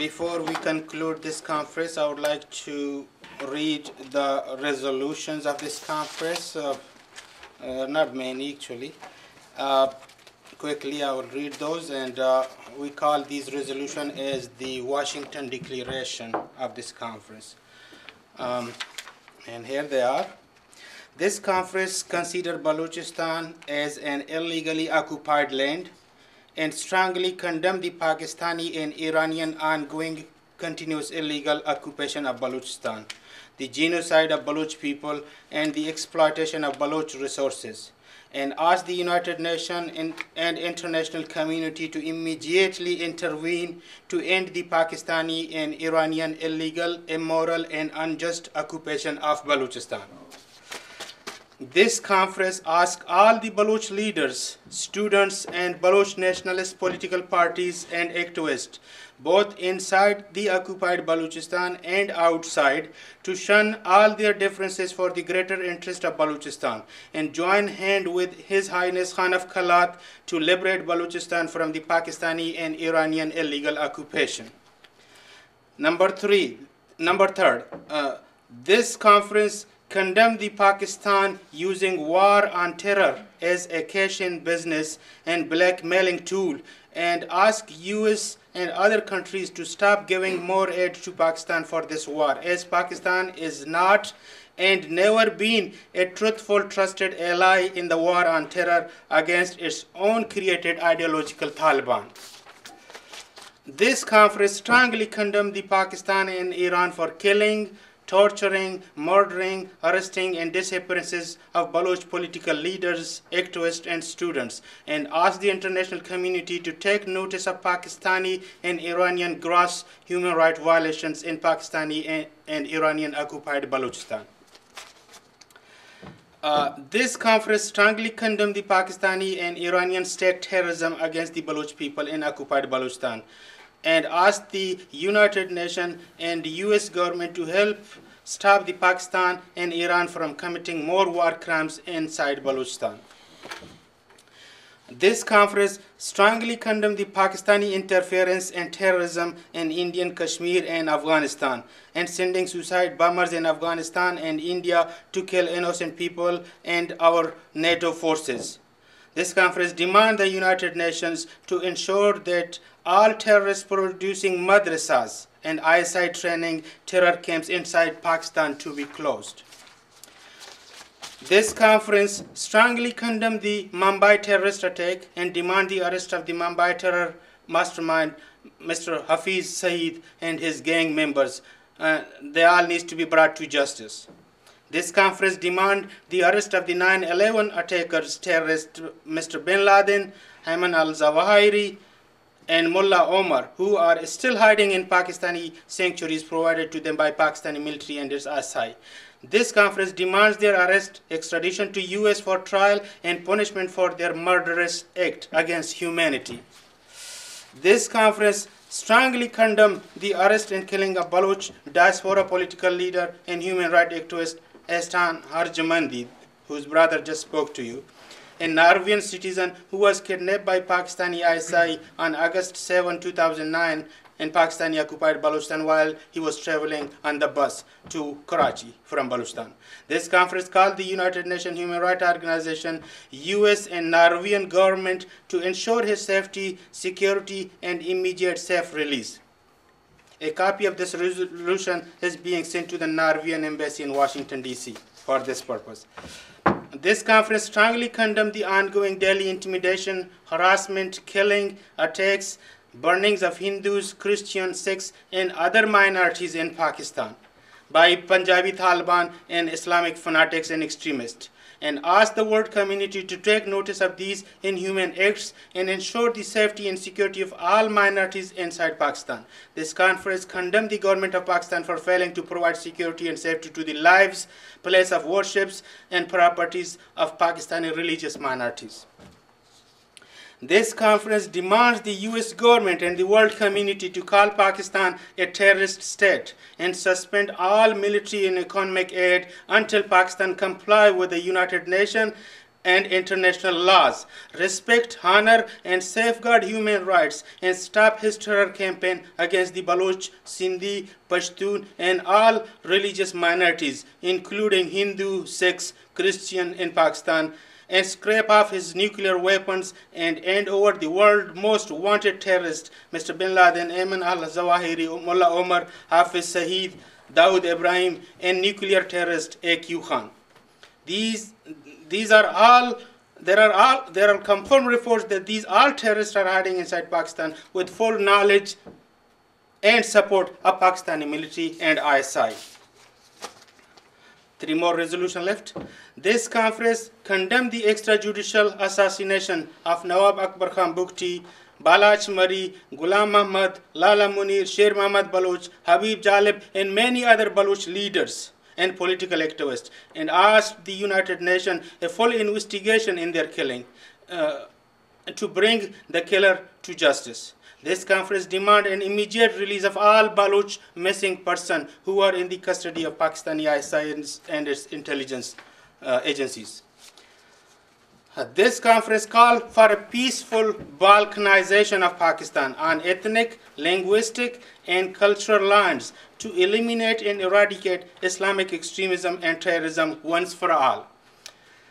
Before we conclude this conference, I would like to read the resolutions of this conference. Not many, actually. Quickly, I will read those, and we call these resolutions as the Washington Declaration of this conference. And here they are. This conference considers Balochistan as an illegally occupied land and strongly condemns the Pakistani and Iranian ongoing continuous illegal occupation of Balochistan, the genocide of Baloch people, and the exploitation of Baloch resources, and asks the United Nations and international community to immediately intervene to end the Pakistani and Iranian illegal, immoral, and unjust occupation of Balochistan. This conference asks all the Baloch leaders, students, and Baloch nationalist political parties and activists, both inside the occupied Balochistan and outside, to shun all their differences for the greater interest of Balochistan and join hand with His Highness Khan of Khalat to liberate Balochistan from the Pakistani and Iranian illegal occupation. Number third, this conference condemned the Pakistan using war on terror as a cash-in business and blackmailing tool, and asked U.S. and other countries to stop giving more aid to Pakistan for this war, as Pakistan is not and never been a truthful, trusted ally in the war on terror against its own created ideological Taliban. This conference strongly condemned the Pakistan and Iran for killing, torturing, murdering, arresting, and disappearances of Baloch political leaders, activists, and students, and asked the international community to take notice of Pakistani and Iranian gross human rights violations in Pakistani and Iranian occupied Balochistan. This conference strongly condemned the Pakistani and Iranian state terrorism against the Baloch people in occupied Balochistan, and asked the United Nations and the U.S. government to help stop the Pakistan and Iran from committing more war crimes inside Balochistan. This conference strongly condemned the Pakistani interference and terrorism in Indian Kashmir and Afghanistan, and sending suicide bombers in Afghanistan and India to kill innocent people and our NATO forces. This conference demands the United Nations to ensure that all terrorist-producing madrasas and ISI training terror camps inside Pakistan to be closed. This conference strongly condemned the Mumbai terrorist attack and demanded the arrest of the Mumbai terror mastermind, Mr. Hafiz Saeed, and his gang members. They all need to be brought to justice. This conference demands the arrest of the 9/11 attackers, terrorists Mr. Bin Laden, Ayman al-Zawahiri, and Mullah Omar, who are still hiding in Pakistani sanctuaries provided to them by Pakistani military and its ISI. This conference demands their arrest, extradition to U.S. for trial, and punishment for their murderous act against humanity. This conference strongly condemned the arrest and killing of Baloch diaspora political leader and human rights activist Ehsan Harjamandi, whose brother just spoke to you, a Norwegian citizen who was kidnapped by Pakistani ISI on August 7, 2009 in Pakistani-occupied Balochistan while he was traveling on the bus to Karachi from Balochistan. This conference called the United Nations Human Rights Organization, U.S. and Norwegian government to ensure his safety, security, and immediate safe release. A copy of this resolution is being sent to the Norwegian Embassy in Washington, D.C. for this purpose. This conference strongly condemned the ongoing daily intimidation, harassment, killing, attacks, burnings of Hindus, Christians, Sikhs, and other minorities in Pakistan by Punjabi Taliban and Islamic fanatics and extremists, and asked the world community to take notice of these inhuman acts and ensure the safety and security of all minorities inside Pakistan. This conference condemned the government of Pakistan for failing to provide security and safety to the lives, place of worships, and properties of Pakistani religious minorities. This conference demands the U.S. government and the world community to call Pakistan a terrorist state and suspend all military and economic aid until Pakistan complies with the United Nations and international laws, respect, honor, and safeguard human rights, and stop his terror campaign against the Baloch, Sindhi, Pashtun, and all religious minorities, including Hindu, Sikhs, Christian in Pakistan, and scrape off his nuclear weapons and end over the world's most wanted terrorists, Mr. Bin Laden, Ayman al-Zawahiri, Mullah Omar, Hafiz Saeed, Dawood Ibrahim, and nuclear terrorist A.Q. Khan. These are all. There are confirmed reports that these all terrorists are hiding inside Pakistan with full knowledge and support of Pakistani military and ISI. 3 more resolutions left. This conference condemned the extrajudicial assassination of Nawab Akbar Khan Bugti, Balach Mari, Ghulam Muhammad, Lala Munir, Sher Mohammad Baloch, Habib Jalib, and many other Baloch leaders and political activists, and asked the United Nations a full investigation in their killing to bring the killer to justice. This conference demanded an immediate release of all Baloch missing persons who are in the custody of Pakistani ISI and its intelligence agencies. This conference called for a peaceful balkanization of Pakistan on ethnic, linguistic, and cultural lines to eliminate and eradicate Islamic extremism and terrorism once for all.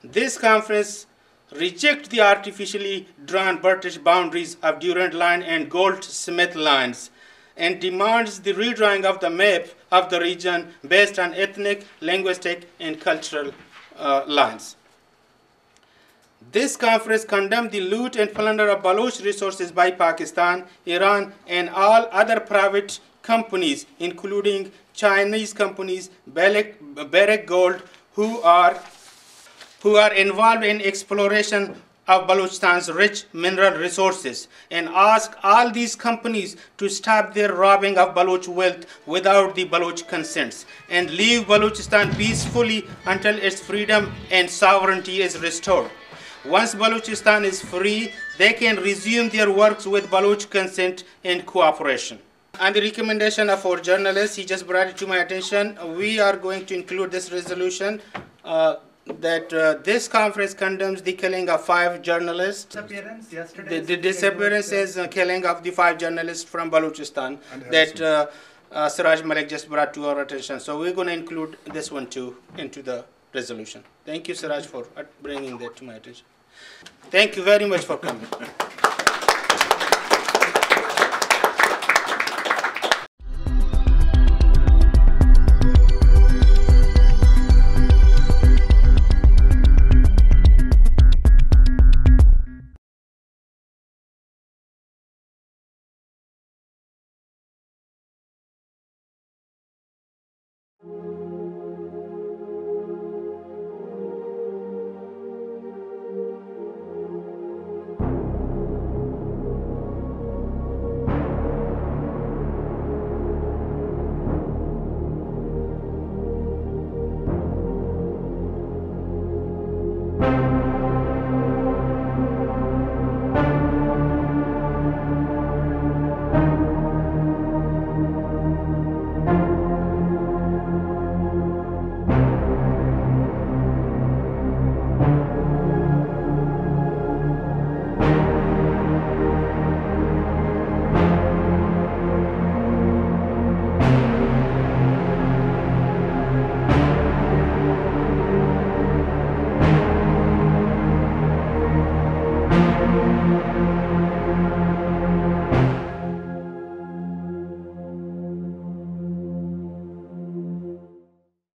This conference rejects the artificially drawn British boundaries of Durand Line and Goldsmith Lines and demands the redrawing of the map of the region based on ethnic, linguistic, and cultural lines. This conference condemned the loot and plunder of Baloch resources by Pakistan, Iran, and all other private companies, including Chinese companies, Barrick Gold, who are involved in exploration of Balochistan's rich mineral resources, and ask all these companies to stop their robbing of Baloch wealth without the Baloch consents and leave Balochistan peacefully until its freedom and sovereignty is restored. Once Balochistan is free, they can resume their works with Baloch consent and cooperation. On the recommendation of our journalist, he just brought it to my attention. We are going to include this resolution that this conference condemns the killing of 5 journalists. The disappearance is killing of the 5 journalists from Balochistan that Siraj Malik just brought to our attention. So we're going to include this one too into the resolution. Thank you, Siraj, for bringing that to my attention. Thank you very much for coming.